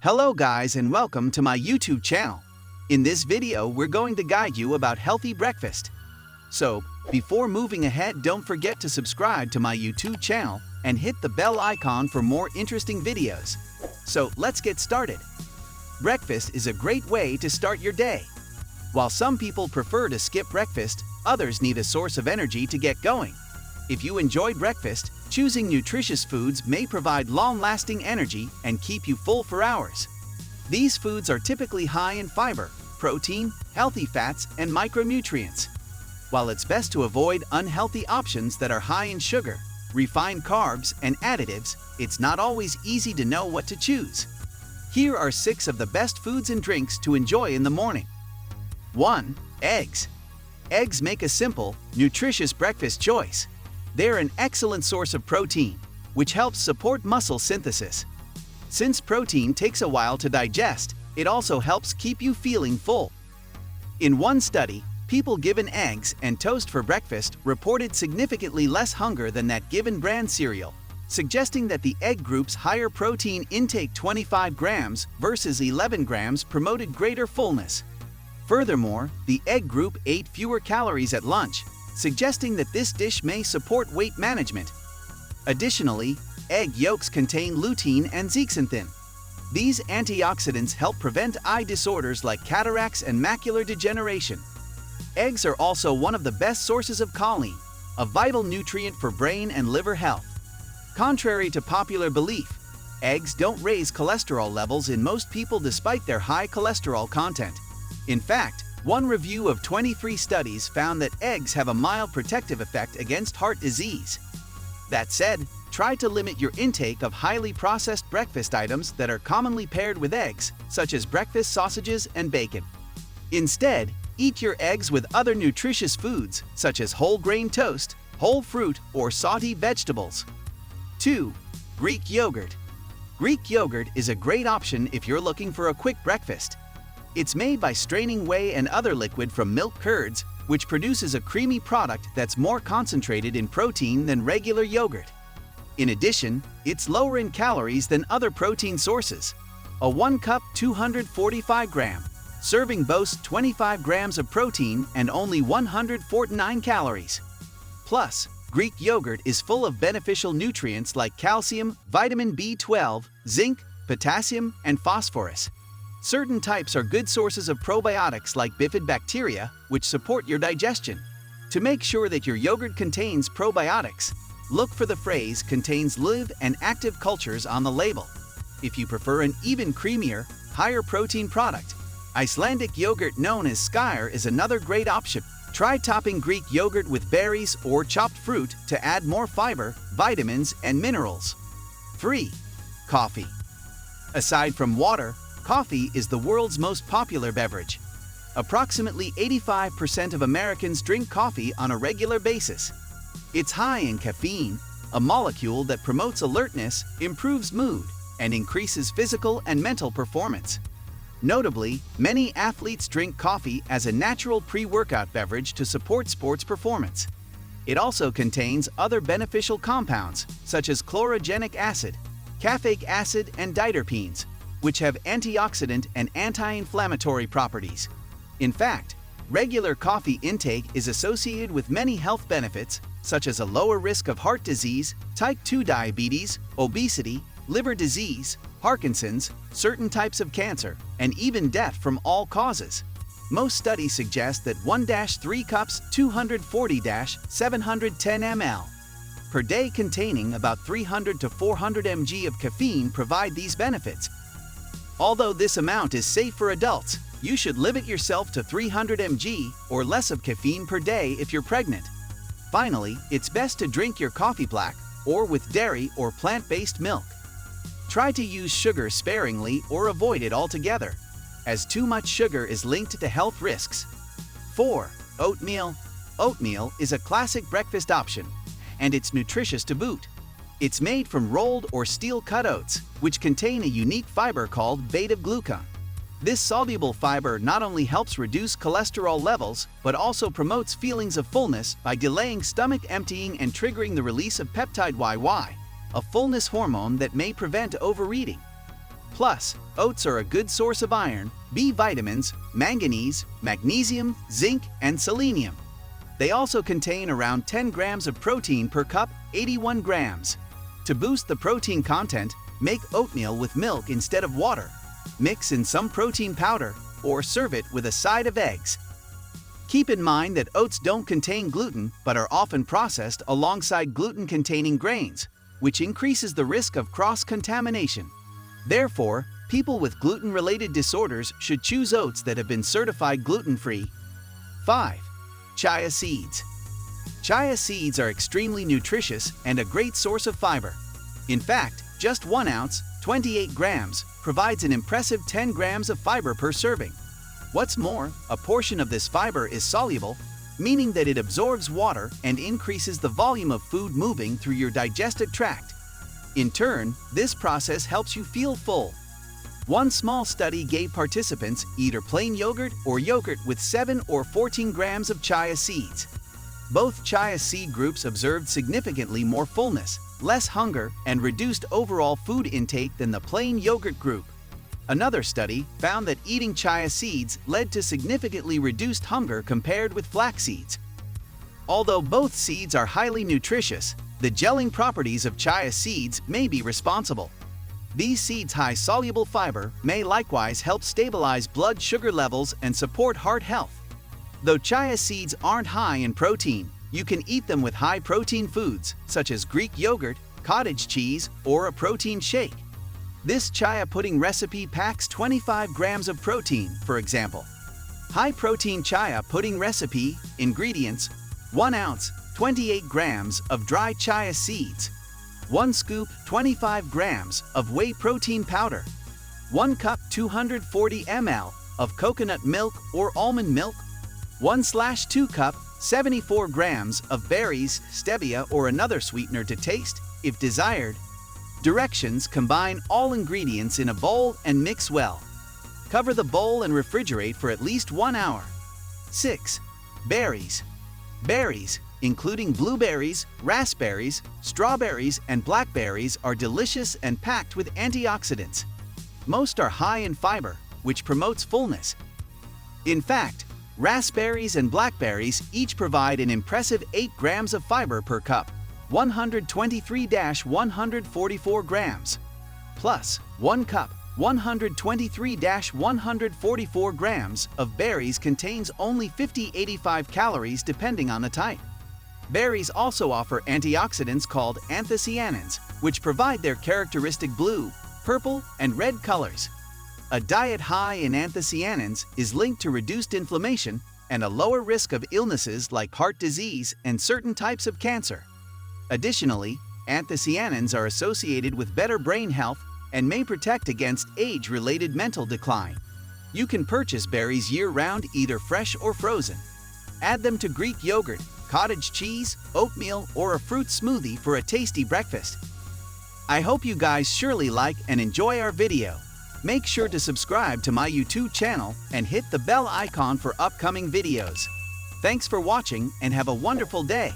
Hello guys and welcome to my YouTube channel. In this video, we're going to guide you about healthy breakfast. So, before moving ahead, don't forget to subscribe to my YouTube channel and hit the bell icon for more interesting videos. So, let's get started. Breakfast is a great way to start your day. While some people prefer to skip breakfast, others need a source of energy to get going. If you enjoy breakfast, choosing nutritious foods may provide long-lasting energy and keep you full for hours. These foods are typically high in fiber, protein, healthy fats, and micronutrients. While it's best to avoid unhealthy options that are high in sugar, refined carbs, and additives, it's not always easy to know what to choose. Here are 6 of the best foods and drinks to enjoy in the morning. 1. Eggs. Eggs make a simple, nutritious breakfast choice. They're an excellent source of protein, which helps support muscle synthesis. Since protein takes a while to digest, it also helps keep you feeling full. In one study, people given eggs and toast for breakfast reported significantly less hunger than that given bran cereal, suggesting that the egg group's higher protein intake 25 grams versus 11 grams promoted greater fullness. Furthermore, the egg group ate fewer calories at lunch, suggesting that this dish may support weight management. Additionally, egg yolks contain lutein and zeaxanthin. These antioxidants help prevent eye disorders like cataracts and macular degeneration. Eggs are also one of the best sources of choline, a vital nutrient for brain and liver health. Contrary to popular belief, eggs don't raise cholesterol levels in most people despite their high cholesterol content. In fact, one review of 23 studies found that eggs have a mild protective effect against heart disease. That said, try to limit your intake of highly processed breakfast items that are commonly paired with eggs, such as breakfast sausages and bacon. Instead, eat your eggs with other nutritious foods, such as whole grain toast, whole fruit, or sauteed vegetables. 2. Greek yogurt. Greek yogurt is a great option if you're looking for a quick breakfast. It's made by straining whey and other liquid from milk curds, which produces a creamy product that's more concentrated in protein than regular yogurt. In addition, it's lower in calories than other protein sources. A 1 cup 245-gram serving boasts 25 grams of protein and only 149 calories. Plus, Greek yogurt is full of beneficial nutrients like calcium, vitamin B12, zinc, potassium, and phosphorus. Certain types are good sources of probiotics like bifidobacteria, which support your digestion. To make sure that your yogurt contains probiotics, look for the phrase "contains live and active cultures" on the label. If you prefer an even creamier, higher protein product, Icelandic yogurt known as skyr is another great option. Try topping Greek yogurt with berries or chopped fruit to add more fiber, vitamins, and minerals. 3. Coffee. Aside from water, coffee is the world's most popular beverage. Approximately 85% of Americans drink coffee on a regular basis. It's high in caffeine, a molecule that promotes alertness, improves mood, and increases physical and mental performance. Notably, many athletes drink coffee as a natural pre-workout beverage to support sports performance. It also contains other beneficial compounds, such as chlorogenic acid, caffeic acid, and diterpenes, which have antioxidant and anti-inflammatory properties. In fact, regular coffee intake is associated with many health benefits, such as a lower risk of heart disease, type 2 diabetes, obesity, liver disease, Parkinson's, certain types of cancer, and even death from all causes. Most studies suggest that 1-3 cups 240-710 ml per day containing about 300 to 400 mg of caffeine provide these benefits. Although this amount is safe for adults, you should limit yourself to 300 mg or less of caffeine per day if you're pregnant. Finally, it's best to drink your coffee black or with dairy or plant-based milk. Try to use sugar sparingly or avoid it altogether, as too much sugar is linked to health risks. 4. Oatmeal. Oatmeal is a classic breakfast option, and it's nutritious to boot. It's made from rolled or steel-cut oats, which contain a unique fiber called beta-glucan. This soluble fiber not only helps reduce cholesterol levels, but also promotes feelings of fullness by delaying stomach emptying and triggering the release of peptide YY, a fullness hormone that may prevent overeating. Plus, oats are a good source of iron, B vitamins, manganese, magnesium, zinc, and selenium. They also contain around 10 grams of protein per cup, 81 grams. To boost the protein content, make oatmeal with milk instead of water. Mix in some protein powder or serve it with a side of eggs. Keep in mind that oats don't contain gluten but are often processed alongside gluten-containing grains, which increases the risk of cross-contamination. Therefore, people with gluten-related disorders should choose oats that have been certified gluten-free. 5. Chia seeds. Chia seeds are extremely nutritious and a great source of fiber. In fact, just 1 ounce, 28 grams, provides an impressive 10 grams of fiber per serving. What's more, a portion of this fiber is soluble, meaning that it absorbs water and increases the volume of food moving through your digestive tract. In turn, this process helps you feel full. One small study gave participants either plain yogurt or yogurt with 7 or 14 grams of chia seeds. Both chia seed groups observed significantly more fullness, less hunger, and reduced overall food intake than the plain yogurt group. Another study found that eating chia seeds led to significantly reduced hunger compared with flax seeds. Although both seeds are highly nutritious, the gelling properties of chia seeds may be responsible. These seeds' high soluble fiber may likewise help stabilize blood sugar levels and support heart health. Though chia seeds aren't high in protein, you can eat them with high-protein foods such as Greek yogurt, cottage cheese, or a protein shake. This chia pudding recipe packs 25 grams of protein, for example. High-protein chia pudding recipe, ingredients: 1 ounce, 28 grams of dry chia seeds, 1 scoop, 25 grams of whey protein powder, 1 cup, 240 ml of coconut milk or almond milk, 1/2 cup, 74 grams of berries, stevia, or another sweetener to taste, if desired. Directions: combine all ingredients in a bowl and mix well. Cover the bowl and refrigerate for at least 1 hour. 6. Berries. Berries, including blueberries, raspberries, strawberries, and blackberries, are delicious and packed with antioxidants. Most are high in fiber, which promotes fullness. In fact, raspberries and blackberries each provide an impressive 8 grams of fiber per cup, 123-144 grams. Plus, 1 cup, 123-144 grams of berries contains only 50-85 calories depending on the type. Berries also offer antioxidants called anthocyanins, which provide their characteristic blue, purple, and red colors. A diet high in anthocyanins is linked to reduced inflammation and a lower risk of illnesses like heart disease and certain types of cancer. Additionally, anthocyanins are associated with better brain health and may protect against age-related mental decline. You can purchase berries year-round, either fresh or frozen. Add them to Greek yogurt, cottage cheese, oatmeal, or a fruit smoothie for a tasty breakfast. I hope you guys surely like and enjoy our video. Make sure to subscribe to my YouTube channel and hit the bell icon for upcoming videos. Thanks for watching and have a wonderful day.